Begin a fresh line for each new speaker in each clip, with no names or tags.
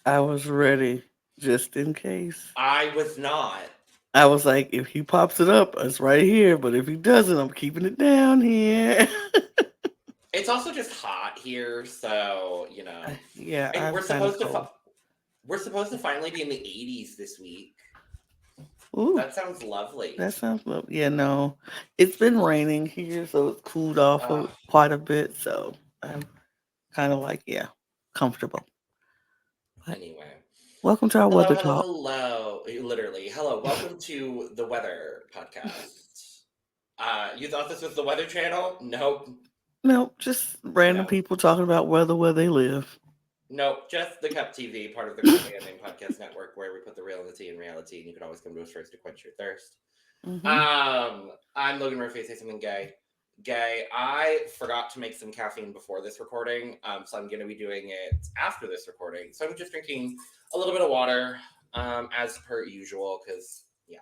I was ready just in case.
I was not.
I was like, if he pops it up, it's right here. But if he doesn't, I'm keeping it down here.
It's also just hot here, so
Yeah,
and
I'm kind of cold.
we're supposed to finally be in the 80s this week.
Ooh,
That sounds lovely.
that sounds lovely. Yeah, no, it's been raining here, so it's cooled off
Uh,
quite a bit. So I'm kind of like, yeah, comfortable. But
anyway,
welcome to our
hello,
weather
hello,
talk.
hello. Literally, hello. Welcome to the Weather Podcast. You thought this was the Weather Channel? Nope,
No, just random
no.
people talking about weather where they live.
Nope, just the Cup TV, part of the Currently Unnamed Podcast Network, where we put the real and the tea in reality, and you can always come to us first to quench your thirst.
Hmm.
I'm Logan Murphy. Say something gay. Gay. I forgot to make some caffeine before this recording, so I'm going to be doing it after this recording. So I'm just drinking a little bit of water, as per usual, because yeah.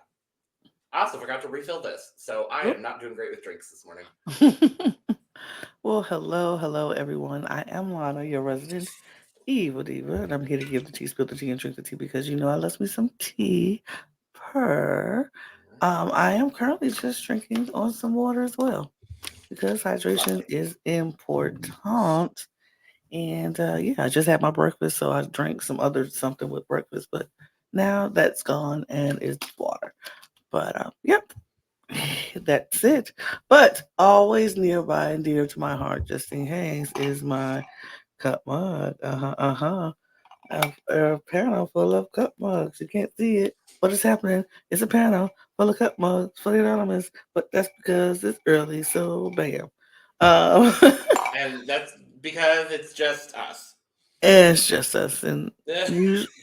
I also forgot to refill this, so I am not doing great with drinks this morning.
Well, hello, everyone. I am Lana, your resident evil diva, and I'm here to give the tea, spill the tea, and drink the tea because you know I love me some tea. Per, I am currently just drinking on some water as well because hydration
Lovely.
is important. And yeah, I just had my breakfast, so I drank some other something with breakfast, but now that's gone and it's water. But yep, that's it. But always nearby and dear to my heart, Justine Hayes is my cup mug. A panel full of cup mugs. You can't see it, but it's happening. It's a panel full of cup mugs for the anonymous, but that's because it's early, so bam. Um,
And that's because it's just us.
and it's just us, and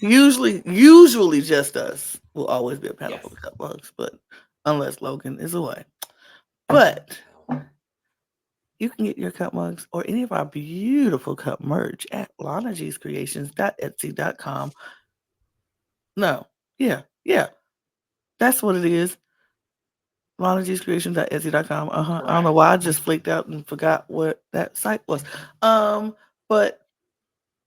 usually just us. Will always be a panel full
Yes.
of cup mugs, but unless Logan is away. But you can get your cup mugs or any of our beautiful cup merch at lanagcreations.etsy.com. No, yeah, that's what it is. LanaG'sCreations.etsy.com. I don't know
Correct.
why I just flaked out and forgot what that site was. But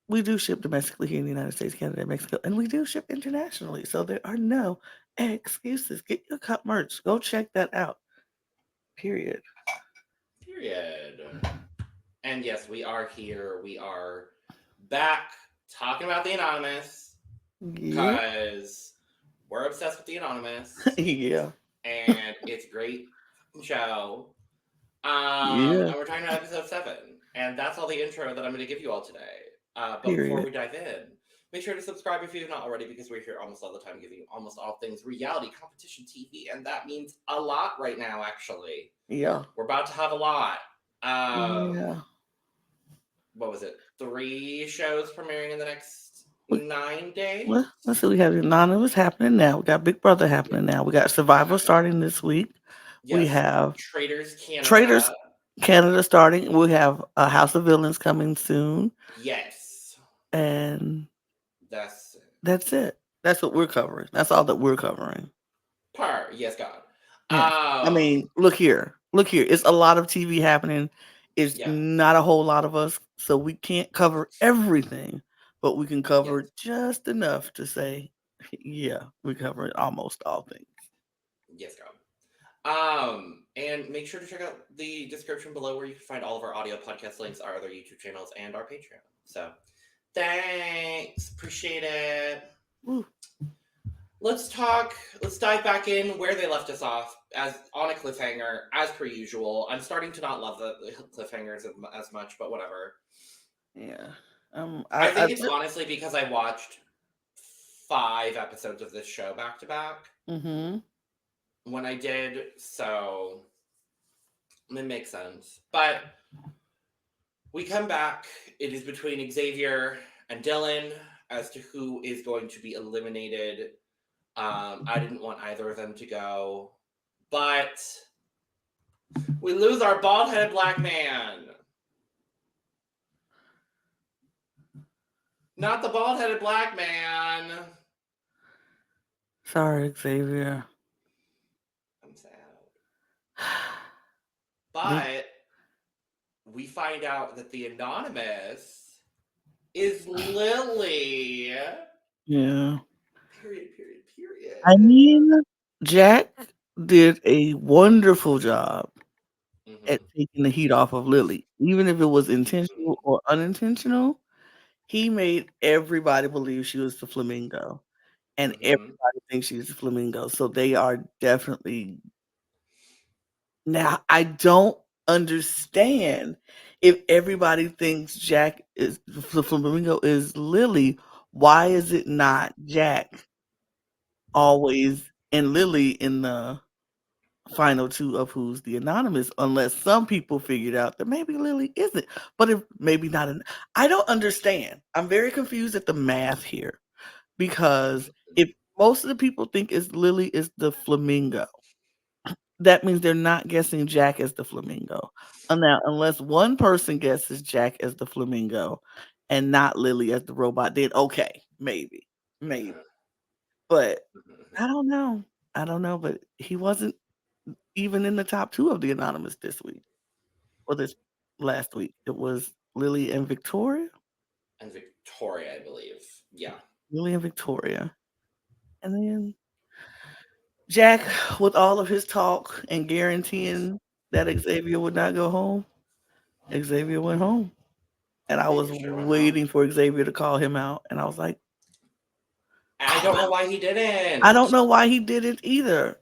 we do ship domestically here in the United States, Canada, and Mexico, and we do ship internationally. So there are no excuses. Get your cup merch. Go check that out. Period.
Period. And yes, we are here. We are back talking about the Anonymous
Yeah.
because we're obsessed with the Anonymous
Yeah.
and it's a great show.
Yeah.
And we're talking about episode 7. And that's all the intro that I'm going to give you all today. But before
Period.
we dive in, make sure to subscribe if you've not already because we're here almost all the time giving you almost all things reality competition TV. And that means a lot right now, actually.
Yeah.
We're about to have a lot.
Yeah.
What was it? 3 shows premiering in the next
We,
9 days?
let's see. We have Nana was happening now. We got Big Brother
Yeah.
happening now. We got Survivor
Uh-huh.
starting this week. We
Yes.
have
Traders
Traders
Canada.
Canada starting. We have House of Villains coming soon.
Yes.
And
That's
that's it. That's what we're covering. That's all that we're covering.
yes, God.
Yeah. I mean, look here. Look here. It's a lot of TV happening. It's
Yeah.
not a whole lot of us, so we can't cover everything, but we can
Yes.
cover just enough to say, yeah, we covered almost all things.
Yes, God. And make sure to check out the description below where you can find all of our audio podcast links, our other YouTube channels, and our Patreon. So thanks. Appreciate it.
Woo.
Let's dive back in where they left us off, as on a cliffhanger, as per usual. I'm starting to not love the cliffhangers as much, but whatever.
Yeah.
I think it's honestly because I watched 5 episodes of this show back to back
mm-hmm.
when I did, so it makes sense. But we come back. It is between Xavier and Dylan as to who is going to be eliminated. I didn't want either of them to go, but we lose our bald-headed black man. Not the bald-headed black man.
Sorry, Xavier.
I'm sad. But we find out that the Anonymous is Lily.
Yeah.
Period, period,
I
period.
mean, Jack did a wonderful job at
Mm-hmm.
taking the heat off of Lily. Even if it was intentional
Mm-hmm.
or unintentional, he made everybody believe she was the flamingo. And
Mm-hmm.
everybody thinks she's the flamingo. So they are definitely now I don't understand if everybody thinks Jack is the flamingo is Lily, why is it not Jack always and Lily in the final two of Who's the Anonymous, unless some people figured out that maybe Lily isn't. But if maybe not an I don't understand. I'm very confused at the math here because if most of the people think is Lily is the flamingo, that means they're not guessing Jack as the flamingo. Now, unless one person guesses Jack as the flamingo and not Lily as the robot, then okay, maybe, maybe. But I don't know. I don't know, but he wasn't even in the top two of the anonymous this week or this last week. It was Lily and Victoria.
And Victoria, I believe. Yeah.
Lily and Victoria. And then Jack, with all of his talk and guaranteeing that Xavier would not go home, Xavier went home. And I was
Xavier sure went home.
waiting for Xavier to call him out. And I was like,
I
call him
don't know
out.
why he
I don't
didn't.
know why he did it either.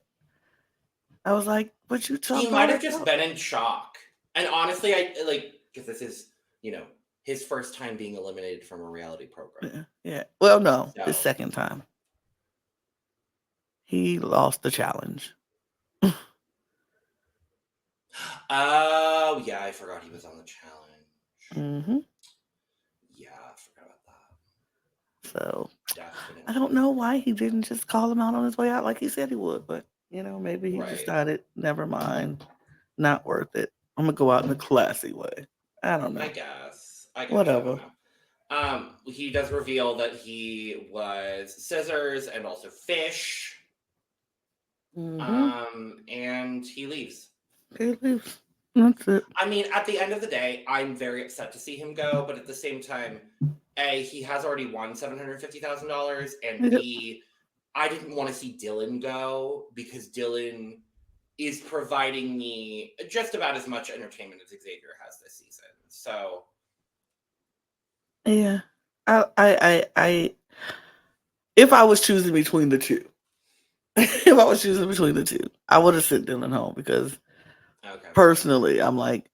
I was like, but you
He
talked all
might have
that
just
out.
been in shock. And honestly, I like because this is, his first time being eliminated from a reality program.
Yeah, yeah. Well, no, his
So,
second time. He lost the challenge.
oh yeah, I forgot he was on the challenge.
Hmm.
Yeah, I forgot about that.
So I don't
Definitely
know
forgot
why he
about
didn't
that.
just call him out on his way out like he said he would. But, maybe he
Right.
decided, never mind, not worth it. I'm going to go out in a classy way. I don't
I
know.
guess. I guess. I don't
Whatever.
know. He does reveal that he was scissors and also fish.
Hmm.
And he leaves.
He leaves. That's it.
I mean, at the end of the day, I'm very upset to see him go, but at the same time, A, he has already won $750,000, and
Yep.
B, I didn't want to see Dylan go because Dylan is providing me just about as much entertainment as Xavier has this season. So
Yeah. I if I was choosing between the two, if I was choosing between the two, I would have sent Dylan home because
okay.
personally, I'm like,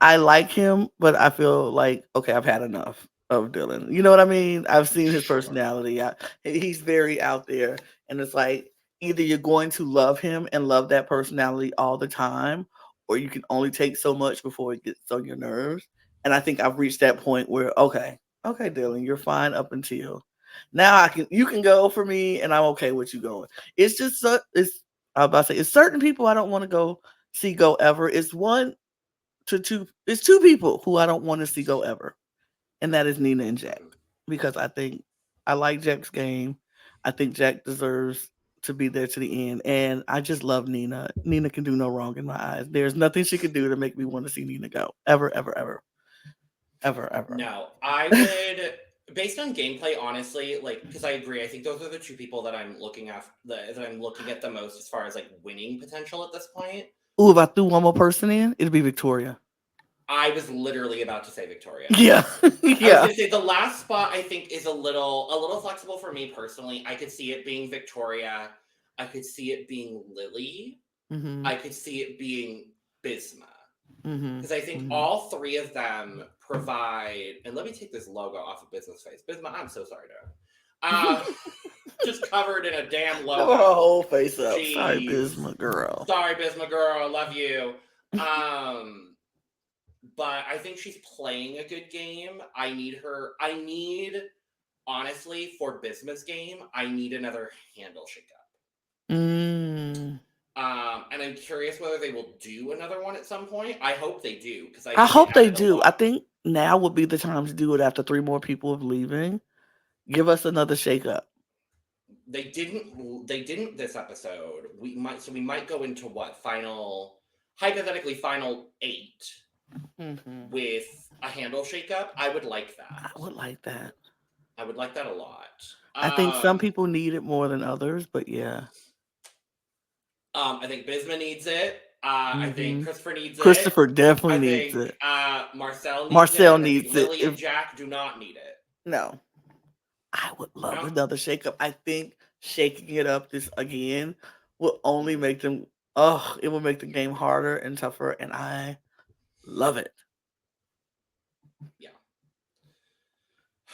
I like him, but I feel like, okay, I've had enough of Dylan. You know what I mean? I've seen his
Sure.
personality. He's very out there, and it's like either you're going to love him and love that personality all the time, or you can only take so much before it gets on your nerves. And I think I've reached that point where, okay, Dylan, you're fine up until now. You can go for me, and I'm okay with you going. It's just it's I was about to say it's certain people I don't want to go see go ever. It's one to two. It's two people who I don't want to see go ever, and that is Nina and Jack,
Mhm.
because I think I like Jack's game. I think Jack deserves to be there to the end, and I just love Nina. Nina can do no wrong in my eyes. There's nothing she could do to make me want to see Nina go ever, ever, ever, ever, ever.
No, I would, based on gameplay, honestly, like, because I agree. I think those are the two people that I'm looking at, that I'm looking at the most as far as like winning potential at this point.
Ooh, if I threw one more person in, it'd be Victoria.
I was literally about to say Victoria.
Yeah,
I was
yeah.
gonna say the last spot I think is a little flexible for me personally. I could see it being Victoria. I could see it being Lily.
Mhm,
I could see it being Bisma.
mhm,
Because I think
mhm.
all three of them provide, and let me take this logo off of Business Face. Bisma, I'm so sorry, Dad. Just covered in a damn
Cover her
logo.
whole face up. Sorry,
Jeez.
Bisma girl.
Sorry, Bisma girl, I love you. Um, but I think she's playing a good game. Honestly, for Bisma's game, I need another handle shakeup.
Mm.
And I'm curious whether they will do another one at some point. I hope they do because I
I
think it
hope they
added a
do. I
lot.
think now would be the time to do it after three more people of leaving. Give us another shake up.
They didn't this episode. We might go into what, final, hypothetically final 8.
Mm-hmm.
with a handle shakeup, I would like
I
that.
would like that.
I would like that a lot.
I think some people need it more than others, but yeah.
I think Bisma needs it. I think
Mm-hmm.
Christopher needs it.
Christopher definitely
I
needs
think
it.
Marcel needs it,
Marcel
and I think
needs it.
Lily and Jack do not need it.
No, I would love
No,
another shakeup. I think shaking it up this again will only make them. Oh, it will make the game harder and tougher, and I love it.
yeah,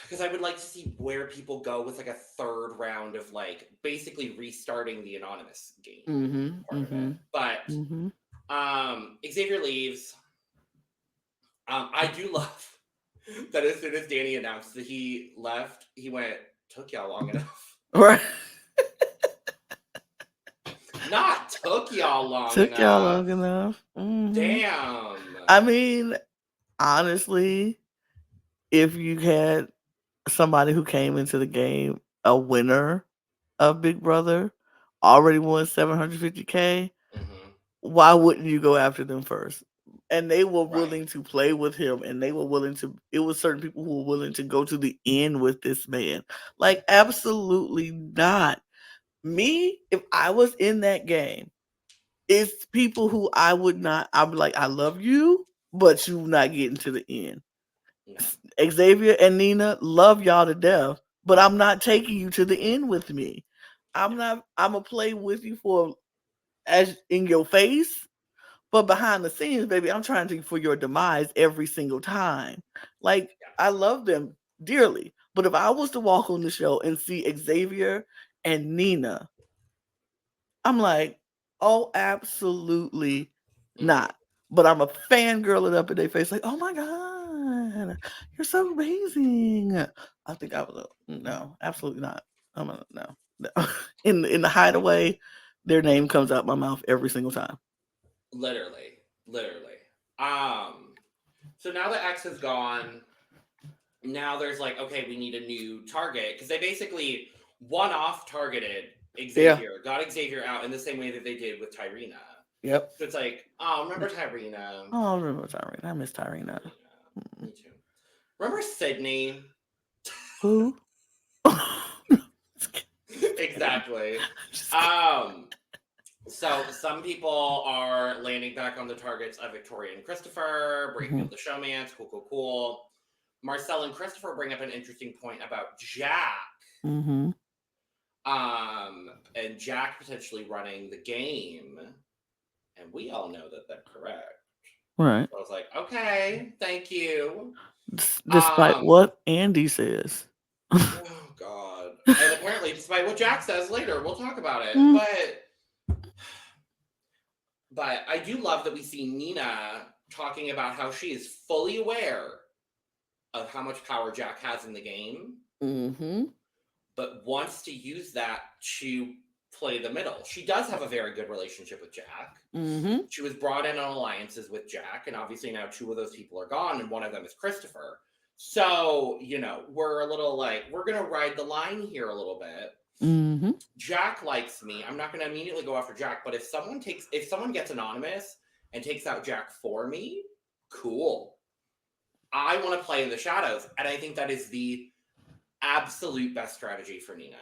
because I would like to see where people go with like a third round of like basically restarting the anonymous game
Mm-hmm.
part of
Mm-hmm.
it. But
Mm-hmm.
Xavier leaves. I do love that as soon as DANI announced that he left, he went, "Took y'all long enough."
Right.
Not took y'all long
Took y'all long
enough.
enough. Mm-hmm.
Damn.
I mean, honestly, if you had somebody who came into the game a winner of Big Brother, already won 750K,
Mm-hmm.
why wouldn't you go after them first? And they were
Right.
willing to play with him, and they were willing to. It was certain people who were willing to go to the end with this man. Like, absolutely not. Me, if I was in that game, it's people who I would not. I'm like, I love you, but you not getting to the end.
No.
Xavier and Nina love y'all to death, but I'm not taking you to the end with me. I'm
No.
not. I'm gonna play with you for as in your face, but behind the scenes, baby, I'm trying to for your demise every single time. Like,
Yeah.
I love them dearly, but if I was to walk on the show and see Xavier and Nina, I'm like, oh, absolutely
Mm-hmm.
not. But I'm a fangirl it up in their face, like, oh my God, you're so amazing. I think I was no, absolutely not. I'm a no. No. In the hideaway, their name comes out my mouth every single time.
Literally. Literally. Um. So now that X is gone, now there's like, okay, we need a new target because they basically one-off targeted
Yeah.
Xavier, got Xavier out in the same way that they did with Tyrina.
Yep.
So it's like, oh, remember Tyrina?
Oh, I remember Tyrina. I miss Tyrina.
Yeah, me too. Remember Sydney?
Who?
Exactly.
Just
So some people are landing back on the targets of Victoria and Christopher, breaking
kidding.
up the showmance. Cool, cool, cool. Marcel and Christopher bring up an interesting point about Jack.
Mm-hmm.
And Jack potentially running the game. And we all know that they're correct.
Right.
So I was like, okay, thank you.
Despite what Andy says.
Oh God. And apparently, despite what Jack says later, we'll talk about it.
Mm.
But I do love that we see Nina talking about how she is fully aware of how much power Jack has in the game,
Mm-hmm.
but wants to use that to play the middle. She does have a very good relationship with Jack.
Mm-hmm.
She was brought in on alliances with Jack, and obviously now two of those people are gone, and one of them is Christopher. So, we're a little like, we're going to ride the line here a little bit.
Mm-hmm.
Jack likes me. I'm not going to immediately go after Jack, but if someone gets anonymous and takes out Jack for me, cool. I want to play in the shadows, and I think that is the absolute best strategy for Nina.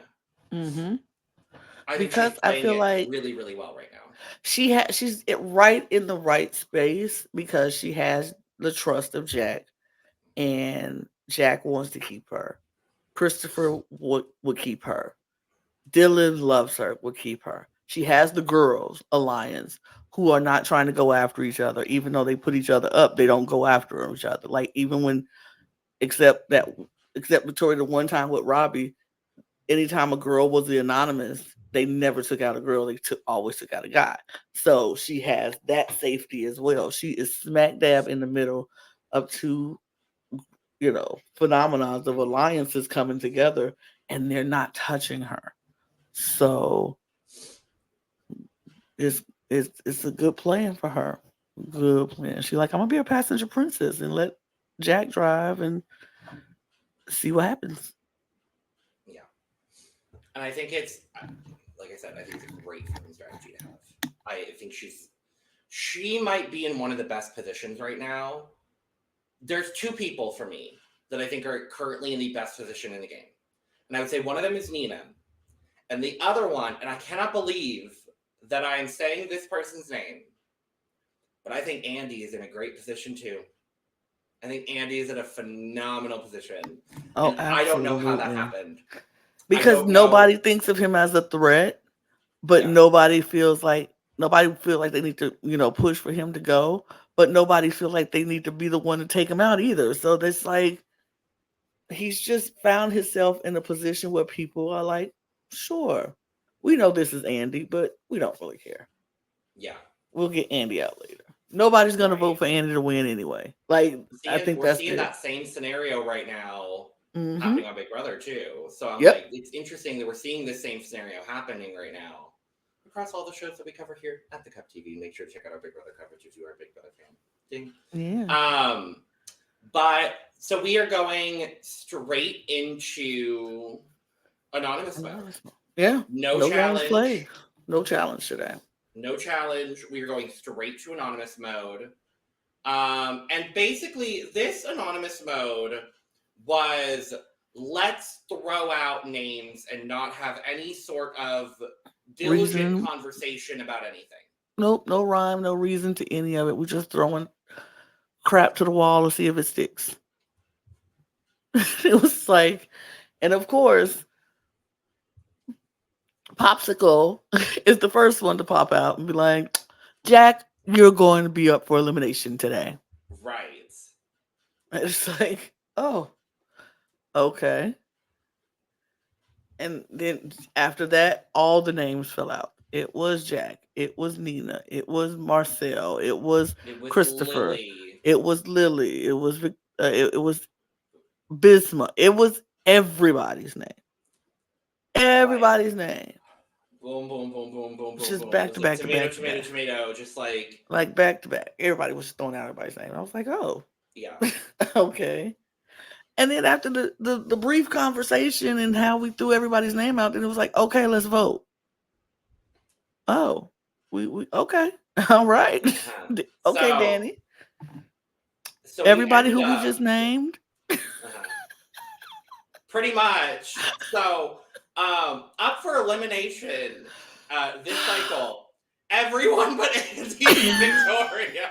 Mm-hmm.
I think
Because
she's
I
playing
feel
it
like
really, really well right now.
she's right in the right space because she has the trust of Jack, and Jack wants to keep her. Christopher would keep her. Dylan loves her, would keep her. She has the girls alliance who are not trying to go after each other, even though they put each other up. They don't go after each other. Like, even when except Victoria the one time with Robbie, anytime a girl was the anonymous, they never took out a girl. They always took out a guy. So she has that safety as well. She is smack dab in the middle of two, phenomenons of alliances coming together, and they're not touching her. So it's a good plan for her. Good plan. She's like, I'm gonna be a passenger princess and let Jack drive and see what happens.
Yeah. And I think it's, like I said, I think it's a great fucking strategy to have. I think she's she might be in one of the best positions right now. There's two people for me that I think are currently in the best position in the game. And I would say one of them is Nina. And the other one, and I cannot believe that I'm saying this person's name, but I think Andy is in a great position too. I think Andy is in a phenomenal position.
Oh,
And I don't know how that
absolutely.
happened.
Because nobody thinks of him as a threat, but nobody feels like they need to, push for him to go, but nobody feels like they need to be the one to take him out either. So it's like he's just found himself in a position where people are like, sure, we know this is Andy, but we don't really care.
Yeah.
We'll get Andy out later. Nobody's going to vote for Andy to win anyway. Like, I think
we're seeing that same scenario right now happening on Big Brother too. So I'm like, it's interesting that we're seeing this same scenario happening right now across all the shows that we cover here at the Cup TV. Make sure to check out our Big Brother coverage if you are a Big Brother fan. Ding.
Yeah.
But so we are going straight into anonymous mode.
Yeah.
No challenge.
No challenge today.
No challenge. We are going straight to anonymous mode. And basically, this anonymous mode was let's throw out names and not have any sort of diligent conversation about anything.
Nope, no rhyme, no reason to any of it. We're just throwing crap to the wall to see if it sticks. It was like, and of course, Popsicle is the first one to pop out and be like, Jack, you're going to be up for elimination today.
Right.
And it's like, oh, okay. And then after that, all the names fell out. It was Jack. It was Nina. It was Marcel. It was Christopher.
Lily.
It was Lily. It was Bisma. It was everybody's name. Everybody's name.
Boom, boom, boom, boom, boom, boom.
Just back to back to back.
Tomato. Just like
back to back. Everybody was throwing out everybody's name. I was like, oh,
yeah,
okay. And then after the brief conversation and how we threw everybody's name out, then it was like, okay, let's vote. Oh, we okay, all right, okay, so, DANI. So everybody who we just named,
pretty much. So, up for elimination this cycle, everyone but Andy and Victoria.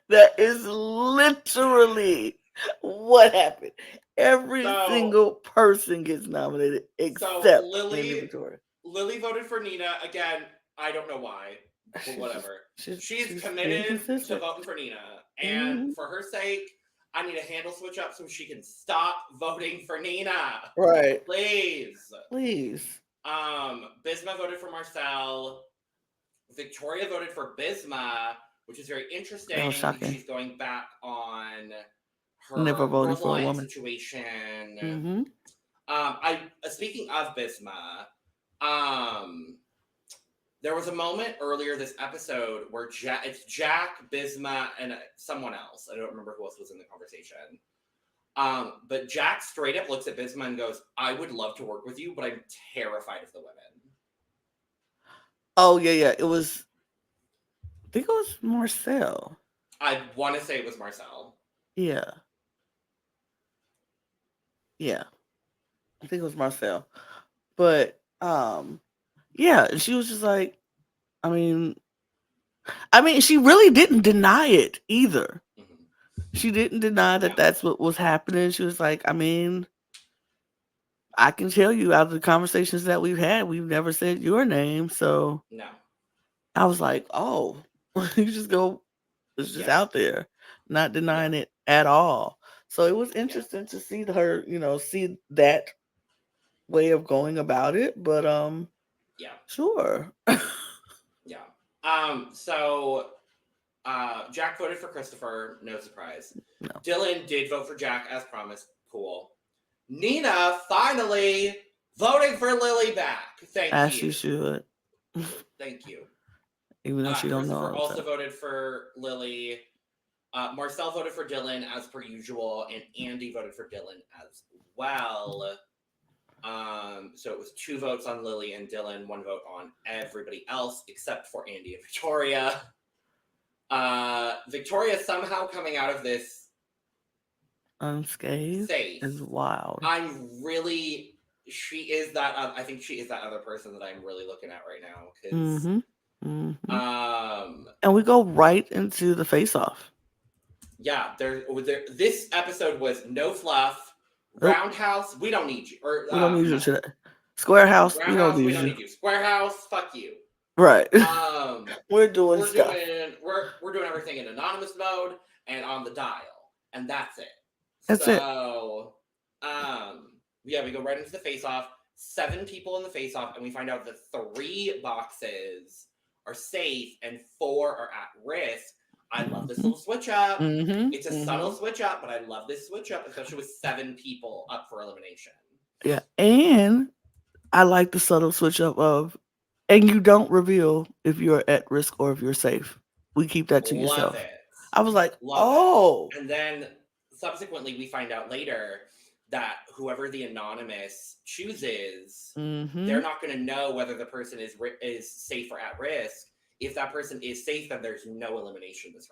That is literally what happened. Every single person gets nominated except Lily and Victoria.
Lily voted for Nina. Again, I don't know why, but whatever. She's committed to voting for Nina. And for her sake, I need a handle switch up so she can stop voting for Nina.
Right.
Please.
Bisma
voted for Marcel. Victoria voted for Bisma, which is very interesting. She's going back on her
never voted for a woman
situation. Speaking of Bisma, there was a moment earlier this episode where it's Jack, Bisma, and someone else. I don't remember who else was in the conversation. But Jack straight up looks at Bisma and goes, I would love to work with you, but I'm terrified of the women.
Oh, yeah. It was, I think it was Marcel.
I want to say it was Marcel.
Yeah. I think it was Marcel. But, yeah, she was just like, I mean, she really didn't deny it either. She didn't deny that that's what was happening. She was like, I mean, I can tell you out of the conversations that we've had, we've never said your name. So
no.
I was like, oh, you just go, it's just out there, not denying it at all. So it was interesting to see her, see that way of going about it. But sure.
So Jack voted for Christopher, no surprise.
No.
Dylan did vote for Jack as promised. Cool. Nina finally voting for Lily back. Thank you.
As you should.
Thank you.
Even though she don't know.
Christopher also voted for Lily. Marcel voted for Dylan as per usual, and Andy voted for Dylan as well. So it was 2 votes on Lily and Dylan, 1 vote on everybody else except for Andy and Victoria. Victoria somehow coming out of this
Unscathed
safe.
is wild.
She is that. I think she is that other person that I'm really looking at right now. Because,
and we go right into the face-off.
Yeah, this episode was no fluff. Roundhouse, we don't need you. Or
we don't need you today. Square House, we don't need you.
Square House, fuck you.
Right. we're doing
everything in anonymous mode and on the dial, and that's it.
That's it.
Yeah, we go right into the face-off. 7 people in the face-off, and we find out that 3 boxes are safe and 4 are at risk. I love this little switch up. It's a subtle switch up, but I love this switch up, especially with 7 people up for elimination.
Yeah, and I like the subtle switch up of, and you don't reveal if you're at risk or if you're safe. We keep that to yourself.
Love it.
I was like, oh.
And then subsequently, we find out later that whoever the anonymous chooses, they're not going to know whether the person is safe or at risk. If that person is safe, then there's no elimination this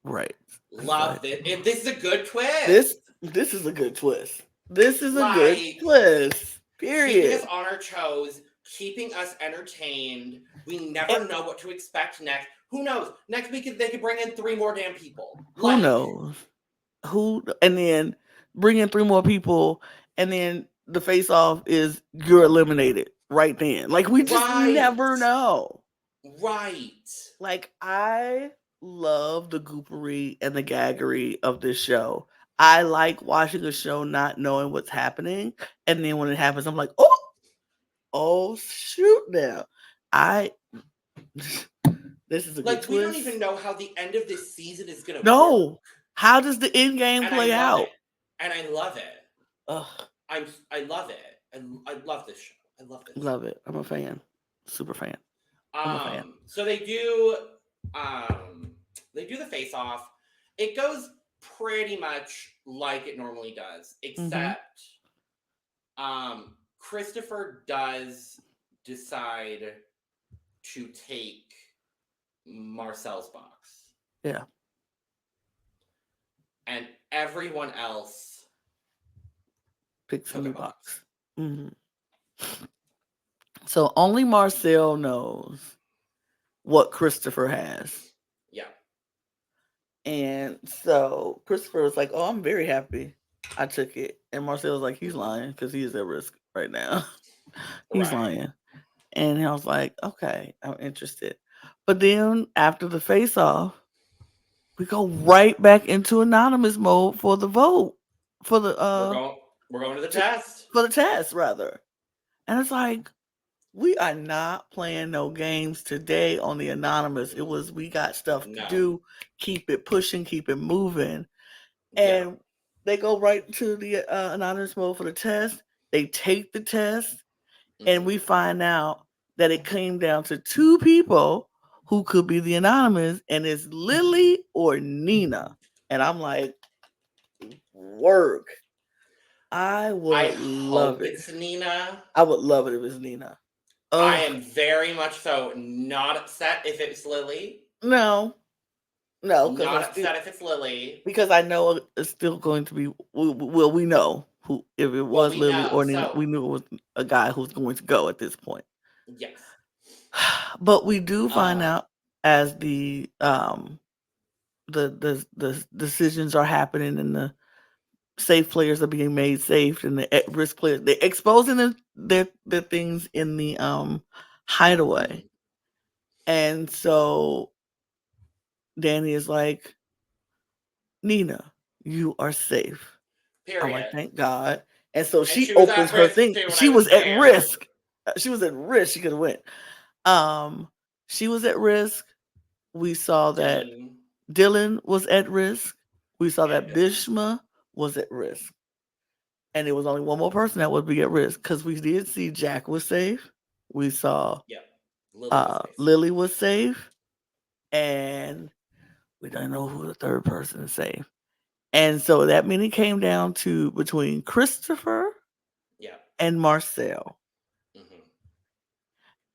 round.
Right.
Love this. This is a good twist.
This is a good twist. This is a good twist. Period.
Keeping us on our toes, keeping us entertained. We never know what to expect next. Who knows? Next week they could bring in 3 more damn people.
Who knows? And then bring in 3 more people, and then the face-off is you're eliminated right then. Like, we just never know.
Right.
Like, I love the goopery and the gaggery of this show. I like watching a show not knowing what's happening, and then when it happens, I'm like, oh shoot now. This is a good twist.
We don't even know how the end of this season is gonna
work. How does the end game play out?
And I love it. I love it. I love this show. I love this.
Love it. I'm a fan. Super fan. I'm a fan.
So they do the face off. It goes pretty much like it normally does, except Christopher does decide to take Marcel's box.
Yeah.
And everyone else
picks a new box. So only Marcel knows what Christopher has.
Yeah.
And so Christopher was like, oh, I'm very happy I took it. And Marcel was like, he's lying because he is at risk right now. He's lying. And I was like, okay, I'm interested. But then after the face-off, we go right back into anonymous mode for the vote. For the
we're going to the test.
For the test, rather. And it's like, we are not playing no games today on the anonymous. It was, we got stuff to do. Keep it pushing, keep it moving. And they go right to the anonymous mode for the test. They take the test. And we find out that it came down to 2 people who could be the anonymous. And it's Lily or Nina. And I'm like, work. I would love it.
It's Nina.
I would love it if it's Nina.
I am very much so not upset if it's Lily.
No.
Not upset if it's Lily.
Because I know it's still going to be, well, we know who, if it was Lily or Nina, we knew it was a guy who's going to go at this point.
Yes.
But we do find out as the decisions are happening and the safe players are being made safe and the at-risk players, they're exposing their things in the hideaway. And so DANI is like, Nina, you are safe.
Period.
I'm like, thank God. And so she opens her thing. She was at risk. She was at risk. She could have went. She was at risk. We saw that Dylan was at risk. We saw that Bishma was at risk. And there was only one more person that would be at risk because we did see Jack was safe. We saw Lily was safe. And we don't know who the third person is safe. And so that meaning came down to between Christopher and Marcel.
Mm-hmm.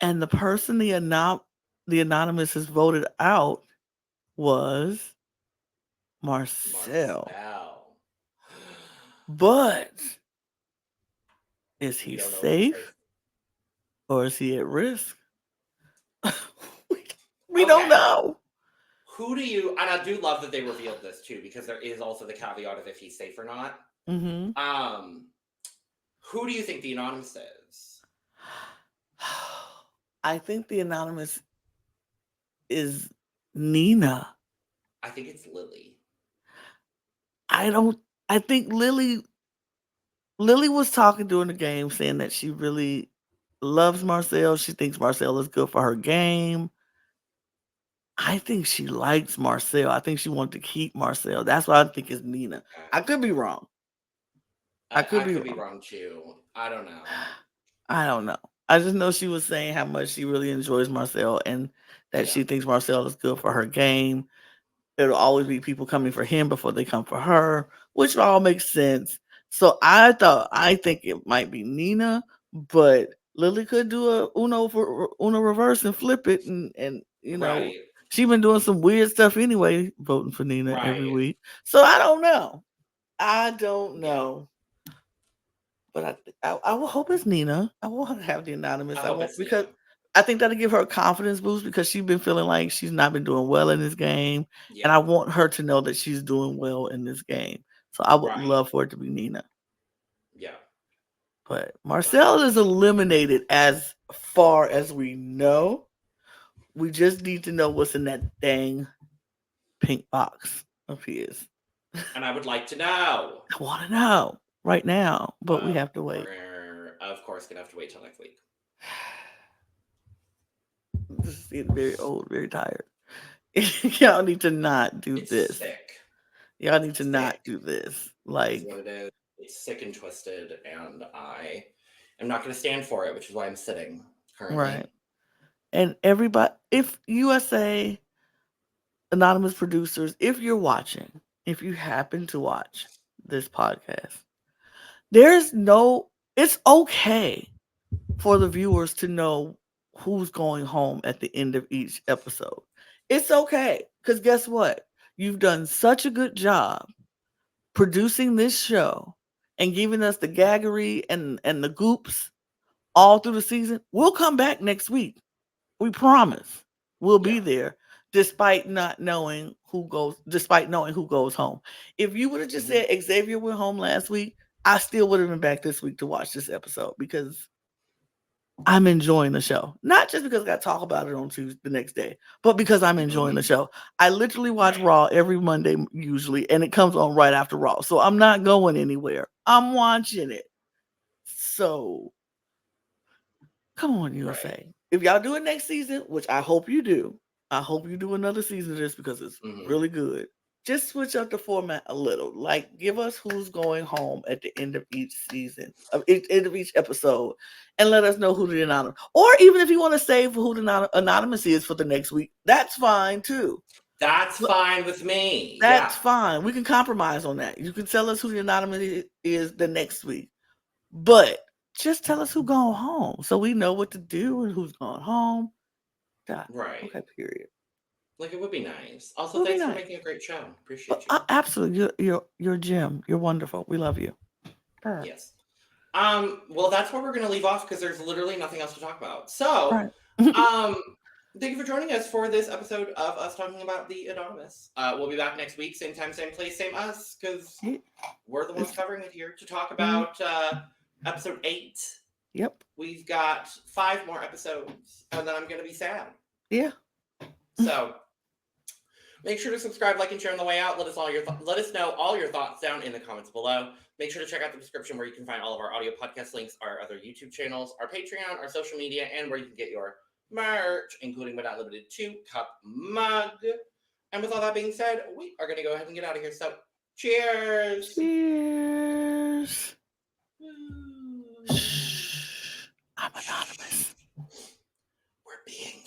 And the person the anonymous has voted out was Marcel.
Marcel.
But is
We
he
don't know if he's safe.
safe or is he at risk? we, we don't
Okay.
know.
Who do you, and I do love that they revealed this too, because there is also the caveat of if he's safe or not.
Mm-hmm.
Who do you think the anonymous is?
I think the anonymous is Nina.
I think it's Lily.
I don't. I think Lily was talking during the game, saying that she really loves Marcel. She thinks Marcel is good for her game. I think she likes Marcel. I think she wanted to keep Marcel. That's what I think is Nina. I could be wrong. I could
I
be
could be
wrong.
wrong too. I don't know.
I don't know. I just know she was saying how much she really enjoys Marcel and that
Yeah.
she thinks Marcel is good for her game. It'll always be people coming for him before they come for her, which all makes sense. So I think it might be Nina, but Lily could do a Uno reverse and flip it, and
Right.
she been doing some weird stuff anyway, voting for Nina every
Right.
week. So I don't know. I don't
Yeah.
know. But I will hope it's Nina. I will have the
I
anonymous. I
hope
won't
it's
because
Nina.
I think that'll give her a confidence boost because she's been feeling like she's not been doing well in this game, and
Yeah.
I want her to know that she's doing well in this game. So I would
Right.
love for it to be Nina.
Yeah.
But
Right.
Marcel is eliminated as far as we know. We just need to know what's in that dang pink box of his.
And I would like to know.
I want to know right now, but we
But
have to wait.
we're, of course, going to have to wait till next week.
This is getting very old, very tired. Y'all need to not do
It's
this.
sick.
Y'all need to not
Sick
do this.
is
Like,
what it is. It's sick and twisted, and I am not going to stand for it, which is why I'm sitting
right.
currently.
And everybody, if USA anonymous producers, if you're watching, if you happen to watch this podcast, there's no, it's okay for the viewers to know who's going home at the end of each episode. It's okay. Because guess what? You've done such a good job producing this show and giving us the gaggery and the goops all through the season. We'll come back next week. We promise. We'll be
Yeah.
there despite not knowing despite knowing who goes home. If you would have just
Mhm.
said Xavier went home last week, I still would have been back this week to watch this episode because I'm enjoying the show. Not just because I got to talk about it on Tuesday the next day, but because I'm enjoying the
Mhm.
show. I literally watch
Right.
Raw every Monday usually, and it comes on right after Raw. So I'm not going anywhere. I'm watching it. So come on,
Right.
USA. If y'all do it next season, which I hope you do, I hope you do another season of this because it's
Mhm.
really good. Just switch up the format a little. Like, give us who's going home at the end of each season, end of each episode, and let us know who the anonymous. Or even if you want to save who the anonymous is for the next week, that's fine too.
That's
But
fine with me.
that's
Yeah.
fine. We can compromise on that. You can tell us who the anonymous is the next week. But just tell us who gone home so we know what to do and who's gone home. Dot.
Right.
Okay, period.
Like, it would be nice.
It
Also,
would be
thanks for
nice.
making a great show.
But
Appreciate you.
absolutely, you're Jim. You're wonderful. We love you. Purr.
Yes. Well, that's where we're going to leave off because there's literally nothing else to talk about. So,
Right.
um, thank you for joining us for this episode of us talking about the Anonymous. We'll be back next week, same time, same place, same us, because we're the ones covering it here to talk about episode 8.
Yep.
We've got 5 more episodes, and then I'm going to be sad.
Yeah.
So, make sure to subscribe, like, and share on the way out. Let us know all your thoughts down in the comments below. Make sure to check out the description where you can find all of our audio podcast links, our other YouTube channels, our Patreon, our social media, and where you can get your merch, including but not limited to cup mug. And with all that being said, we are going to go ahead and get out of here. So, cheers.
Cheers. Shh. I'm anonymous.
We're being